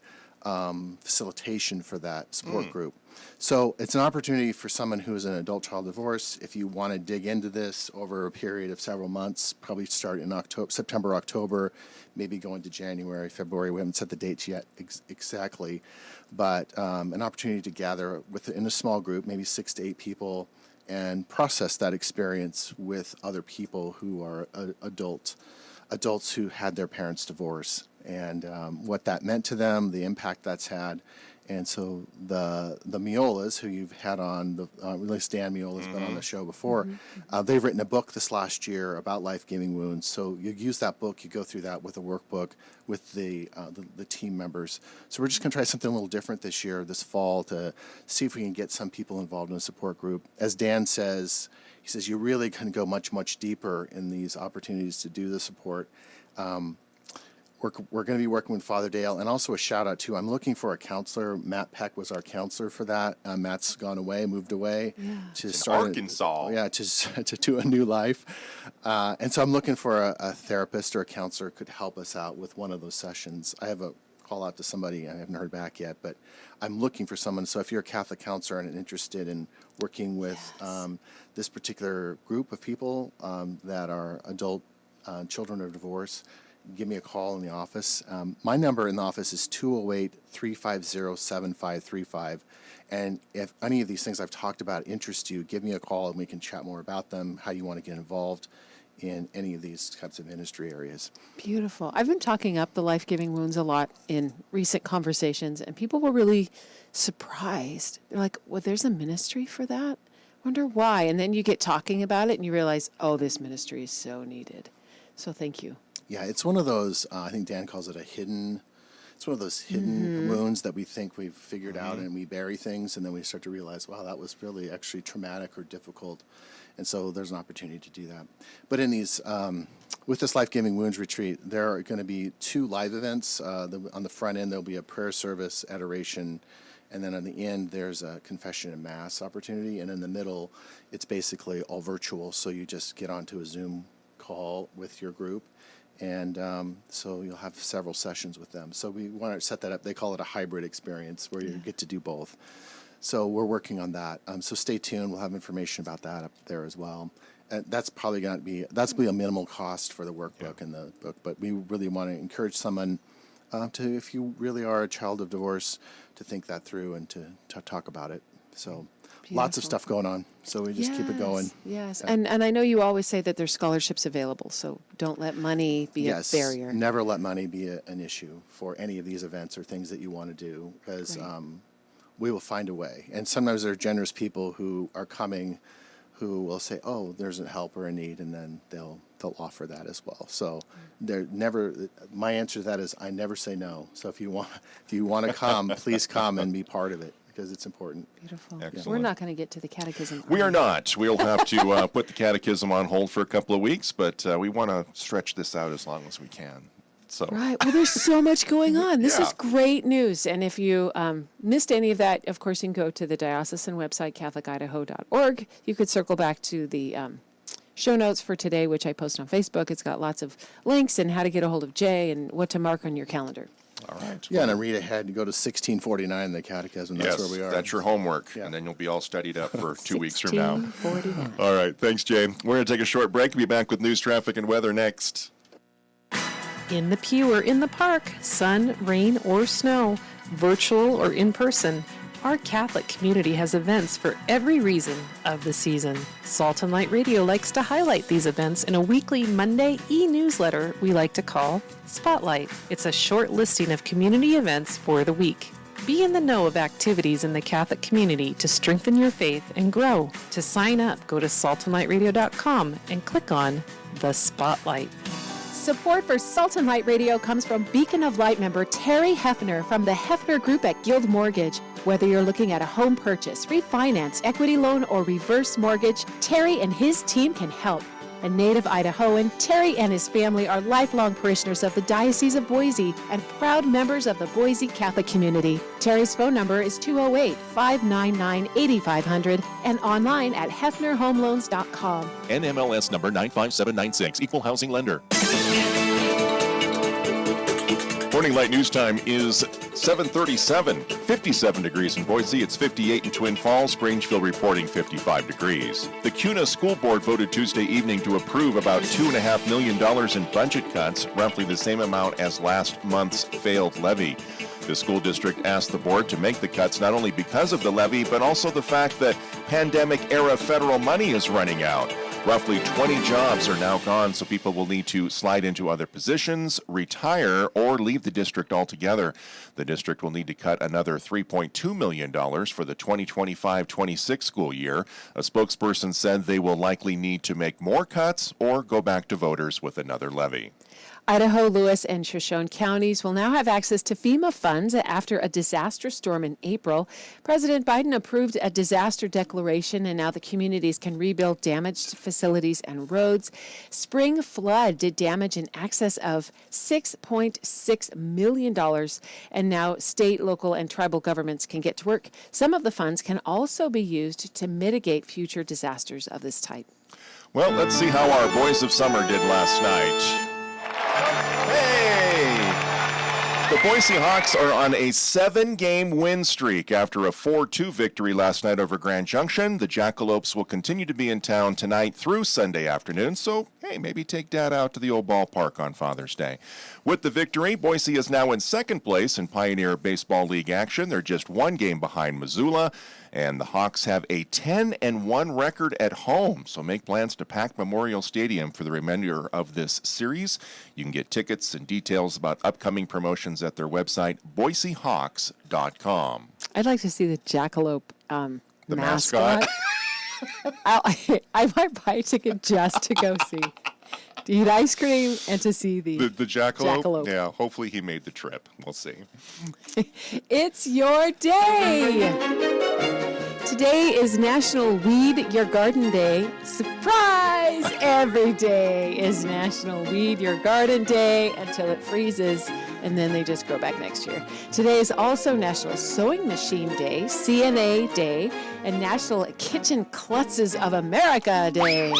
facilitation for that support group. So it's an opportunity for someone who is an adult child divorce. If you want to dig into this over a period of several months, probably start in September, October, maybe go into January, February. We haven't set the dates yet exactly, but an opportunity to gather in a small group, maybe 6 to 8 people, and process that experience with other people who are adults who had their parents divorce, and what that meant to them, the impact that's had. And so the Miolas, who you've had on, at least Dan Miola's been on the show before, they've written a book this last year about life-giving wounds. So you use that book, you go through that with a workbook with the team members. So we're just going to try something a little different this year, this fall, to see if we can get some people involved in a support group. As Dan says, he says you really can go much, much deeper in these opportunities to do the support. We're going to be working with Father Dale, and also a shout out to, I'm looking for a counselor. Matt Peck was our counselor for that. Matt's gone away, moved away to start Arkansas. to do a new life. And so I'm looking for a therapist or a counselor who could help us out with one of those sessions. I have a call out to somebody, I haven't heard back yet, but I'm looking for someone. So if you're a Catholic counselor and interested in working with this particular group of people that are adult children of divorce, give me a call in the office. My number in the office is 208-350-7535. And if any of these things I've talked about interest you, give me a call and we can chat more about them, how you want to get involved in any of these types of ministry areas. Beautiful. I've been talking up the life-giving wounds a lot in recent conversations, and people were really surprised. They're like, well, there's a ministry for that? Wonder why. And then you get talking about it and you realize, oh, this ministry is so needed. So thank you. Yeah, it's one of those, I think Dan calls it it's one of those hidden wounds that we think we've figured out, and we bury things, and then we start to realize, wow, that was really actually traumatic or difficult. And so there's an opportunity to do that. But in these, with this Life-Giving Wounds retreat, there are going to be 2 live events. On the front end, there'll be a prayer service, adoration, and then on the end, there's a confession and mass opportunity. And in the middle, it's basically all virtual. So you just get onto a Zoom call with your group, And so you'll have several sessions with them. So we want to set that up. They call it a hybrid experience where you get to do both. So we're working on that. So stay tuned. We'll have information about that up there as well. And that's probably going to be a minimal cost for the workbook and the book. But we really want to encourage someone to, if you really are a child of divorce, to think that through and to talk about it. So lots of stuff going on. So we just keep it going. Yes, and I know you always say that there's scholarships available, so don't let money be a barrier. Never let money be an issue for any of these events or things that you want to do, because we will find a way. And sometimes there are generous people who are coming who will say, oh, there's a help or a need, and then they'll offer that as well. So my answer to that is I never say no. So if you want to come, please come and be part of it, because it's important. Beautiful. Excellent. We're not going to get to the catechism. We are not. We'll have to put the catechism on hold for a couple of weeks, but we want to stretch this out as long as we can. So. Right. Well, there's so much going on. This is great news. And if you missed any of that, of course, you can go to the diocesan website, catholicidaho.org. You could circle back to the show notes for today, which I post on Facebook. It's got lots of links and how to get a hold of Jay and what to mark on your calendar. All right. Yeah, and I read ahead. You go to 1649, the catechism. That's where we are. That's your homework, Yeah. and then you'll be all studied up for 2 weeks from now. 1649. All right. Thanks, Jay. We're going to take a short break. We'll be back with news, traffic, and weather next. In the pew or in the park, sun, rain, or snow, virtual or in person, our Catholic community has events for every reason of the season. Salt and Light Radio likes to highlight these events in a weekly Monday e-newsletter we like to call Spotlight. It's a short listing of community events for the week. Be in the know of activities in the Catholic community to strengthen your faith and grow. To sign up, go to saltandlightradio.com and click on the Spotlight. Support for Salt and Light Radio comes from Beacon of Light member Terry Hefner from the Hefner Group at Guild Mortgage. Whether you're looking at a home purchase, refinance, equity loan, or reverse mortgage, Terry and his team can help. A native Idahoan, Terry and his family are lifelong parishioners of the Diocese of Boise and proud members of the Boise Catholic community. Terry's phone number is 208-599-8500 and online at hefnerhomeloans.com. NMLS number 95796, Equal Housing Lender. Morning Light News Time is 7:37, 57 degrees in Boise. It's 58 in Twin Falls. Grangeville reporting 55 degrees. The CUNA School Board voted Tuesday evening to approve about $2.5 million in budget cuts, roughly the same amount as last month's failed levy. The school district asked the board to make the cuts not only because of the levy, but also the fact that pandemic-era federal money is running out. Roughly 20 jobs are now gone, so people will need to slide into other positions, retire, or leave the district altogether. The district will need to cut another $3.2 million for the 2025-26 school year. A spokesperson said they will likely need to make more cuts or go back to voters with another levy. Idaho, Lewis, and Shoshone counties will now have access to FEMA funds after a disaster storm in April. President Biden approved a disaster declaration, and now the communities can rebuild damaged facilities and roads. Spring flood did damage in excess of $6.6 million, and now state, local, and tribal governments can get to work. Some of the funds can also be used to mitigate future disasters of this type. Well, let's see how our Boys of Summer did last night. Hey! The Boise Hawks are on a 7-game win streak after a 4-2 victory last night over Grand Junction. The Jackalopes will continue to be in town tonight through Sunday afternoon, so hey, maybe take Dad out to the old ballpark on Father's Day. With the victory, Boise is now in second place in Pioneer Baseball League action. They're just 1 game behind Missoula, and the Hawks have a 10-1 record at home, so make plans to pack Memorial Stadium for the remainder of this series. You can get tickets and details about upcoming promotions at their website, boisehawks.com. I'd like to see the jackalope The mascot. I might buy a ticket just to go see. To eat ice cream and to see the jackalope? jackalope. Yeah, hopefully he made the trip. We'll see. It's your day. Today is National Weed Your Garden Day. Surprise! Every day is National Weed Your Garden Day until it freezes, and then they just grow back next year. Today is also National Sewing Machine Day, CNA Day, and National Kitchen Klutzes of America Day.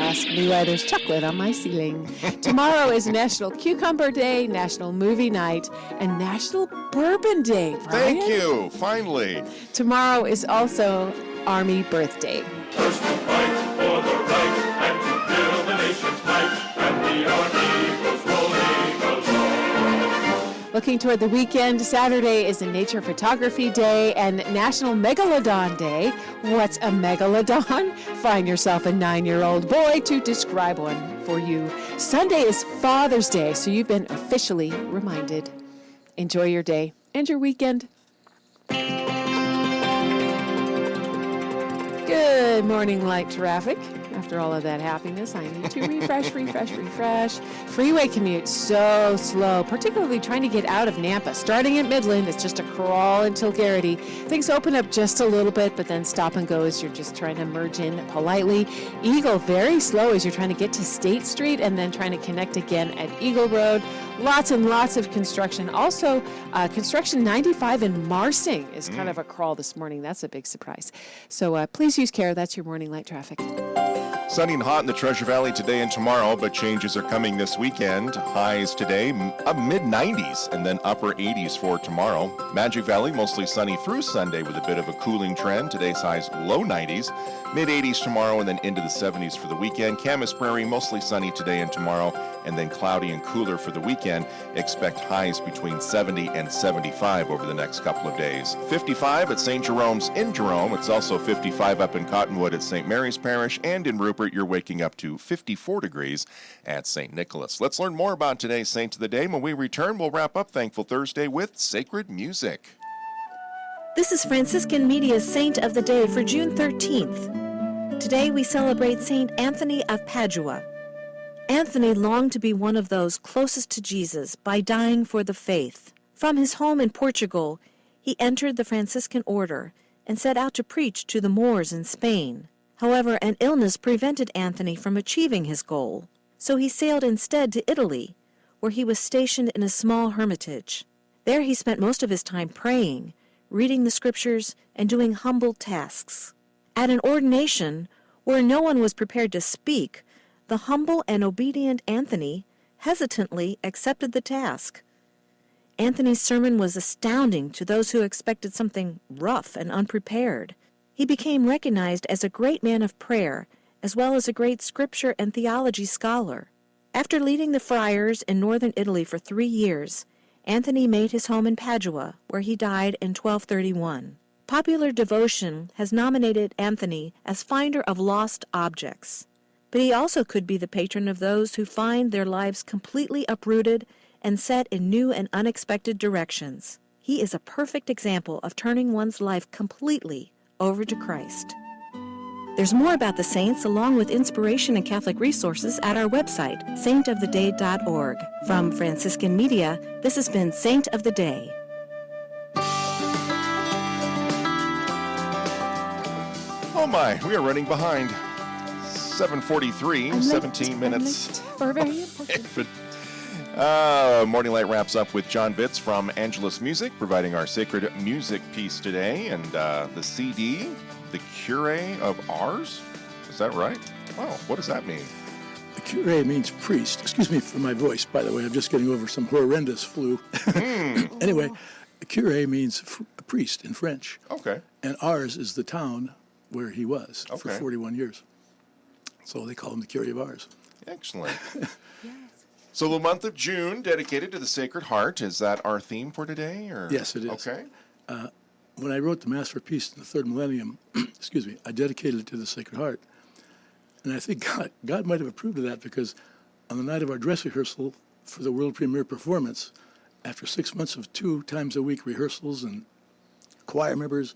ask me why there's chocolate on my ceiling. Tomorrow is National Cucumber Day, National Movie Night, and National Bourbon Day. Brian? Thank you. Finally. Tomorrow is also Army Birthday. First to fight for the right and to build the nation's might, and the army goes rolling along. Looking toward the weekend, Saturday is a Nature Photography Day and National Megalodon Day. What's a megalodon? Find yourself a 9-year-old boy to describe one for you. Sunday is Father's Day, so you've been officially reminded. Enjoy your day and your weekend. Good morning, light traffic. After all of that happiness, I need to refresh. Freeway commute so slow, particularly trying to get out of Nampa. Starting at Midland, it's just a crawl until Garrity. Things open up just a little bit, but then stop and go as you're just trying to merge in politely. Eagle, very slow as you're trying to get to State Street and then trying to connect again at Eagle Road. Lots and lots of construction. Also, construction 95 in Marsing is kind of a crawl this morning. That's a big surprise. So please use care. That's your morning light traffic. Sunny and hot in the Treasure Valley today and tomorrow, but changes are coming this weekend. Highs today, mid-90s and then upper 80s for tomorrow. Magic Valley, mostly sunny through Sunday with a bit of a cooling trend. Today's highs, low 90s, mid-80s tomorrow, and then into the 70s for the weekend. Camas Prairie, mostly sunny today and tomorrow, and then cloudy and cooler for the weekend. Expect highs between 70 and 75 over the next couple of days. 55 at St. Jerome's in Jerome. It's also 55 up in Cottonwood at St. Mary's Parish, and in Rupert, you're waking up to 54 degrees at St. Nicholas. Let's learn more about today's Saint of the Day. When we return, we'll wrap up Thankful Thursday with Sacred Music. This is Franciscan Media's Saint of the Day for June 13th. Today we celebrate Saint Anthony of Padua. Anthony longed to be one of those closest to Jesus by dying for the faith. From his home in Portugal, he entered the Franciscan order and set out to preach to the Moors in Spain. However, an illness prevented Anthony from achieving his goal, so he sailed instead to Italy, where he was stationed in a small hermitage. There he spent most of his time praying, reading the scriptures, and doing humble tasks. At an ordination, where no one was prepared to speak, the humble and obedient Anthony hesitantly accepted the task. Anthony's sermon was astounding to those who expected something rough and unprepared. He became recognized as a great man of prayer, as well as a great scripture and theology scholar. After leading the friars in northern Italy for 3 years, Anthony made his home in Padua, where he died in 1231. Popular devotion has nominated Anthony as finder of lost objects, but he also could be the patron of those who find their lives completely uprooted and set in new and unexpected directions. He is a perfect example of turning one's life completely over to Christ. There's more about the saints along with inspiration and Catholic resources at our website, saintoftheday.org. From Franciscan Media, this has been Saint of the Day. Oh my, we are running behind. 7:43, 17 minutes. For very important. Morning Light wraps up with John Vitz from Angelus Music, providing our sacred music piece today, and the CD, The Cure of Ars. Is that right? Wow, what does that mean? The cure means priest. Excuse me for my voice, by the way. I'm just getting over some horrendous flu. Anyway, the cure means priest in French. Okay. And Ars is the town where he was for 41 years. So they call him the Cure of Ars. Excellent. So the month of June dedicated to the Sacred Heart, is that our theme for today? Or? Yes, it is. Okay. When I wrote the Mass for Peace in the Third Millennium, excuse me, I dedicated it to the Sacred Heart. And I think God might have approved of that, because on the night of our dress rehearsal for the world premiere performance, after 6 months of 2 times a week rehearsals and choir members,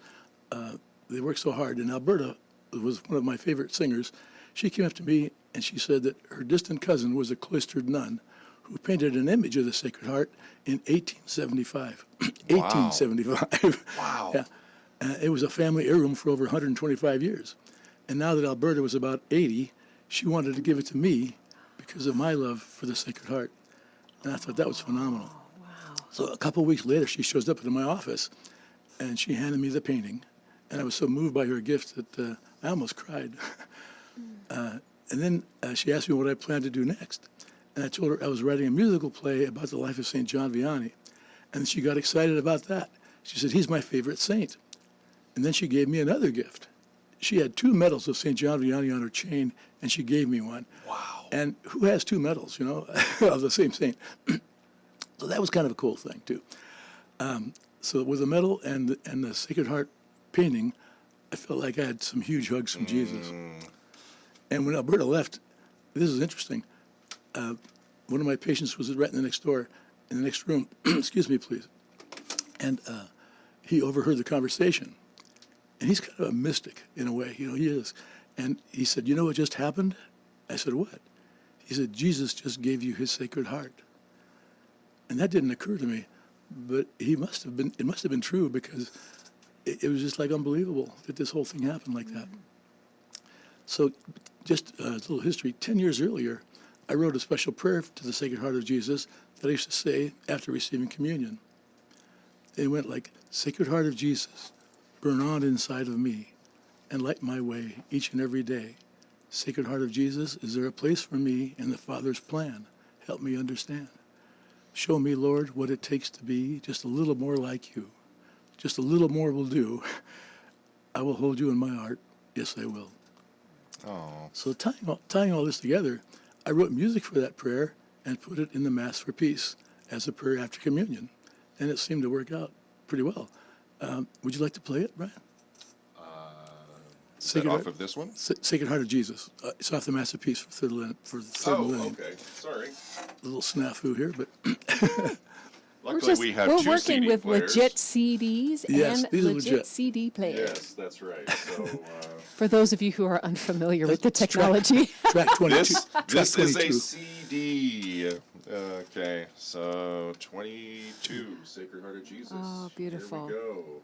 they worked so hard. And Alberta was one of my favorite singers. She came up to me and she said that her distant cousin was a cloistered nun who painted an image of the Sacred Heart in 1875. 1875. Wow. Yeah. It was a family heirloom for over 125 years. And now that Alberta was about 80, she wanted to give it to me because of my love for the Sacred Heart. And I thought that was phenomenal. Wow. So a couple of weeks later, she shows up in my office and she handed me the painting. And I was so moved by her gift that I almost cried. And then she asked me what I planned to do next. And I told her I was writing a musical play about the life of St. John Vianney. And she got excited about that. She said, he's my favorite saint. And then she gave me another gift. She had 2 medals of St. John Vianney on her chain, and she gave me one. Wow. And who has 2 medals, you know, of the same saint? So that was kind of a cool thing, too. So with the medal and the Sacred Heart painting, I felt like I had some huge hugs from Jesus. And when Alberta left, this is interesting. One of my patients was right in the next door, in the next room. Excuse me, please. And he overheard the conversation. And he's kind of a mystic in a way, you know, he is. And he said, you know what just happened? I said, what? He said, Jesus just gave you his Sacred Heart. And that didn't occur to me, but it must have been true, because it was just like unbelievable that this whole thing happened like that. So just a little history. 10 years earlier, I wrote a special prayer to the Sacred Heart of Jesus that I used to say after receiving communion. It went like, Sacred Heart of Jesus, burn on inside of me and light my way each and every day. Sacred Heart of Jesus, is there a place for me in the Father's plan? Help me understand. Show me, Lord, what it takes to be just a little more like you. Just a little more will do. I will hold you in my heart. Yes, I will. Oh. So tying all this together, I wrote music for that prayer and put it in the Mass for Peace as a prayer after communion. And it seemed to work out pretty well. Would you like to play it, Brian? Is that off of this one? Sacred Heart of Jesus. It's off the Mass of Peace for the third millennium. Okay. Sorry. A little snafu here, but Luckily, we have 2 We're working CD with players. legit CDs Yes, and these are legit legit. CD players. Yes, that's right. So For those of you who are unfamiliar with the That's track- technology. track 22. this track is 22. a CD. Okay, so 22, Sacred Heart of Jesus. Oh, beautiful. Here we go.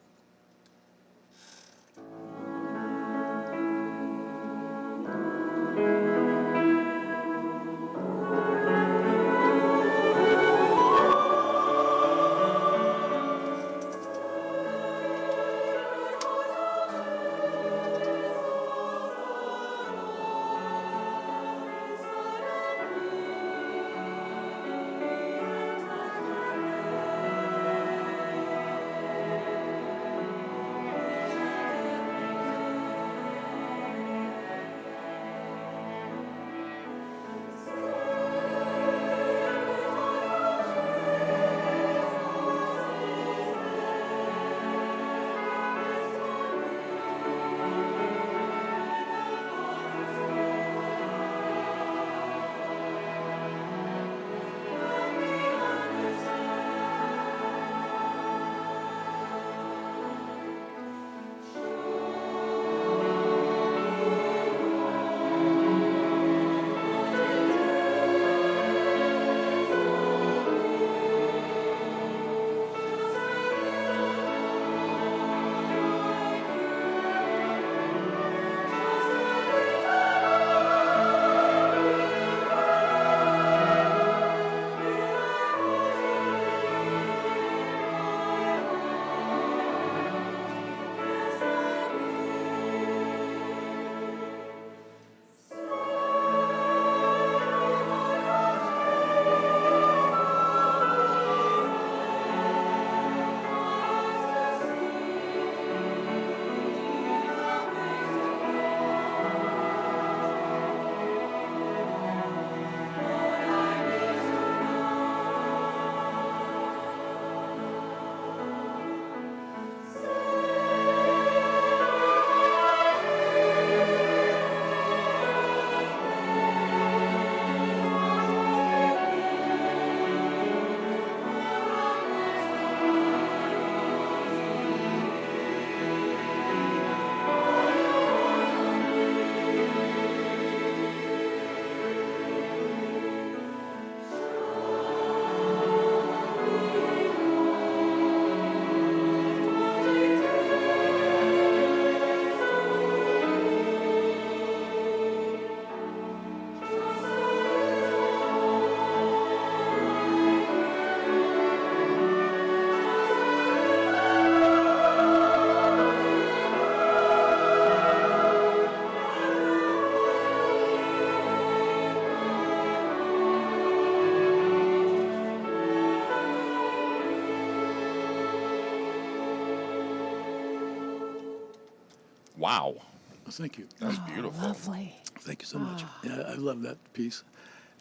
Wow. Well, thank you. That's beautiful. Lovely. Thank you so much. Yeah, I love that piece.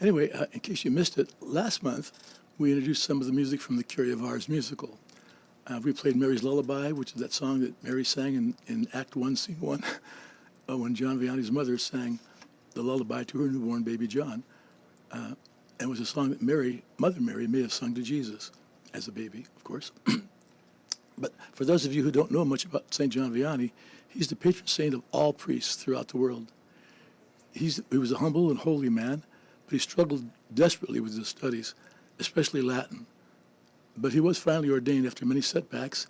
Anyway, in case you missed it, last month we introduced some of the music from the Curie of Ars musical. We played Mary's Lullaby, which is that song that Mary sang in Act 1, Scene 1, when John Vianney's mother sang the lullaby to her newborn baby John. And it was a song that Mother Mary may have sung to Jesus as a baby, of course. But for those of you who don't know much about St. John Vianney, he's the patron saint of all priests throughout the world. He was a humble and holy man, but he struggled desperately with his studies, especially Latin. But he was finally ordained after many setbacks,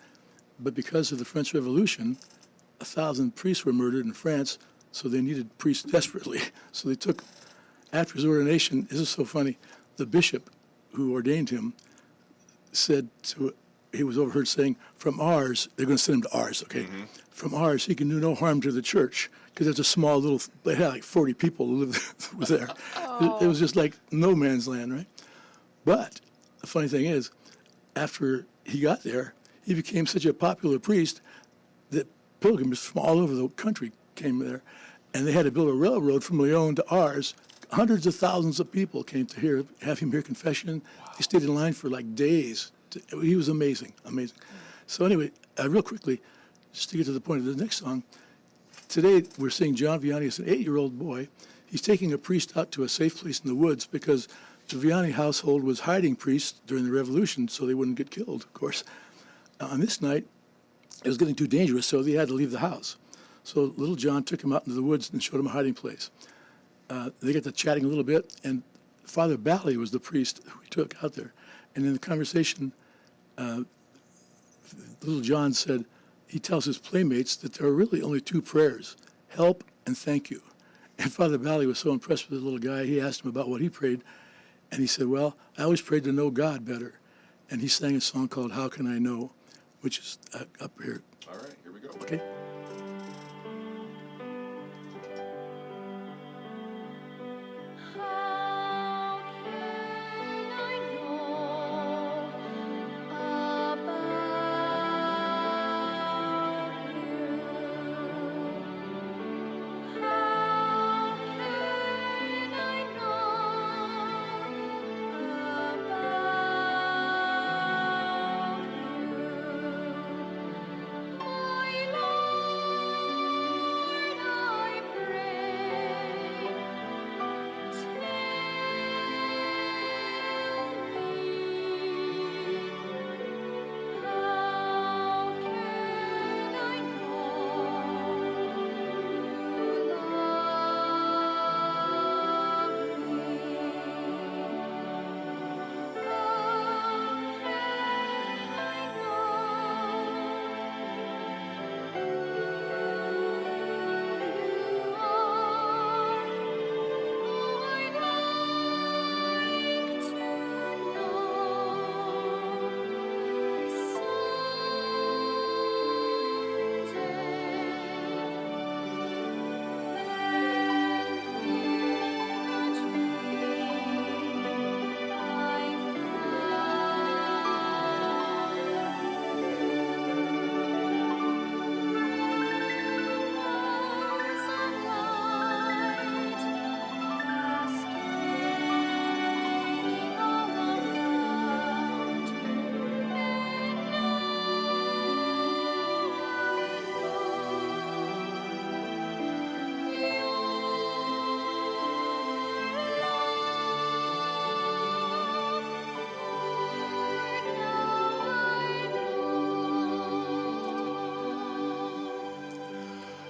but because of the French Revolution, 1,000 priests were murdered in France, so they needed priests desperately. So they took, after his ordination, this is so funny, the bishop who ordained him said he was overheard saying, from ours, they're going to send him to ours, okay? From ours, he can do no harm to the church, because there's a small little, they had like 40 people who lived there. It was just like no man's land, right? But the funny thing is, after he got there, he became such a popular priest that pilgrims from all over the country came there, and they had to build a railroad from Lyon to Ars. Hundreds of thousands of people came to have him hear confession. They stayed in line for like days. He was amazing, amazing. So anyway, real quickly, just to get to the point of the next song, today we're seeing John Vianney as an 8-year-old boy. He's taking a priest out to a safe place in the woods because the Vianney household was hiding priests during the Revolution so they wouldn't get killed, of course. On this night, it was getting too dangerous, so they had to leave the house. So little John took him out into the woods and showed him a hiding place. They got to chatting a little bit, and Father Bally was the priest who he took out there. And in the conversation, little John said, he tells his playmates that there are really only 2 prayers, help and thank you. And Father Bally was so impressed with the little guy, he asked him about what he prayed. And he said, well, I always prayed to know God better. And he sang a song called How Can I Know, which is up here. All right, here we go. Okay.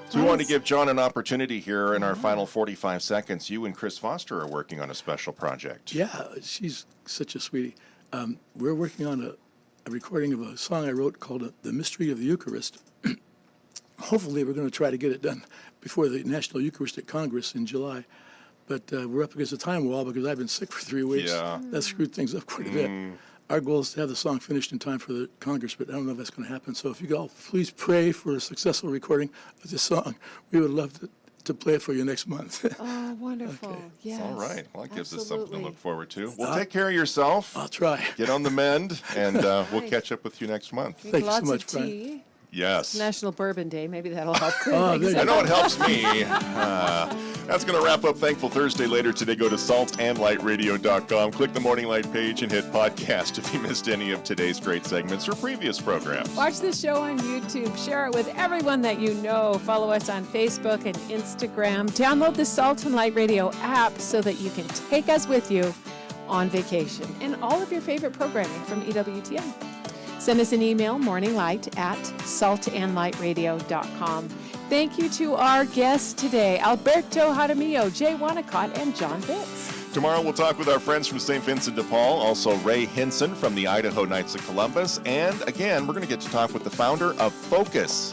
So we want to give John an opportunity here in our final 45 seconds. You and Chris Foster are working on a special project. Yeah, she's such a sweetie. We're working on a recording of a song I wrote called The Mystery of the Eucharist. Hopefully we're going to try to get it done before the National Eucharistic Congress in July. But we're up against a time wall because I've been sick for 3 weeks. Yeah. That screwed things up quite a bit. Our goal is to have the song finished in time for the Congress, but I don't know if that's going to happen. So if you all please pray for a successful recording of this song. We would love to play it for you next month. Oh, wonderful. Okay. Yes. All right. Well, that gives us something to Absolutely. look forward to. Well, take care of yourself. I'll try. Get on the mend, and we'll catch up with you next month. Drink Thank you so lots much, of Brian. tea. Yes. National Bourbon Day. Maybe that'll help. Oh, there you I know go. it helps me. That's going to wrap up Thankful Thursday. Later today, go to saltandlightradio.com, click the Morning Light page, and hit podcast if you missed any of today's great segments or previous programs. Watch the show on YouTube. Share it with everyone that you know. Follow us on Facebook and Instagram. Download the Salt and Light Radio app so that you can take us with you on vacation and all of your favorite programming from EWTN. Send us an email, morninglight@saltandlightradio.com. Thank you to our guests today, Alberto Jaramillo, Jay Wanacott, and John Bitts. Tomorrow we'll talk with our friends from St. Vincent de Paul, also Ray Hinson from the Idaho Knights of Columbus, and again, we're going to get to talk with the founder of Focus,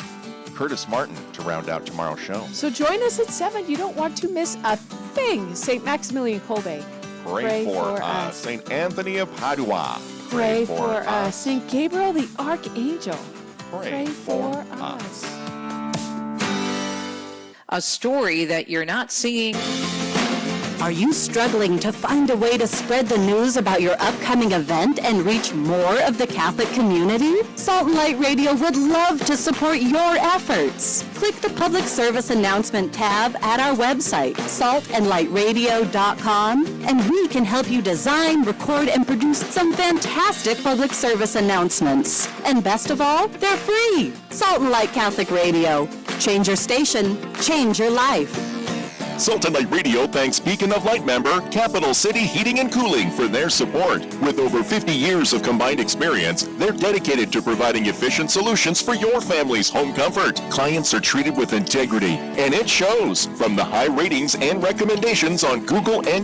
Curtis Martin, to round out tomorrow's show. So join us at 7. You don't want to miss a thing. St. Maximilian Kolbe. Pray for us. St. Anthony of Padua. Pray for us. St. Gabriel the Archangel. Pray for us. A story that you're not seeing. Are you struggling to find a way to spread the news about your upcoming event and reach more of the Catholic community? Salt and Light Radio would love to support your efforts. Click the Public Service Announcement tab at our website, saltandlightradio.com, and we can help you design, record, and produce some fantastic public service announcements. And best of all, they're free. Salt and Light Catholic Radio. Change your station, change your life. Salt and Light Radio thanks Beacon of Light member Capital City Heating and Cooling for their support. With over 50 years of combined experience, they're dedicated to providing efficient solutions for your family's home comfort. Clients are treated with integrity, and it shows from the high ratings and recommendations on Google and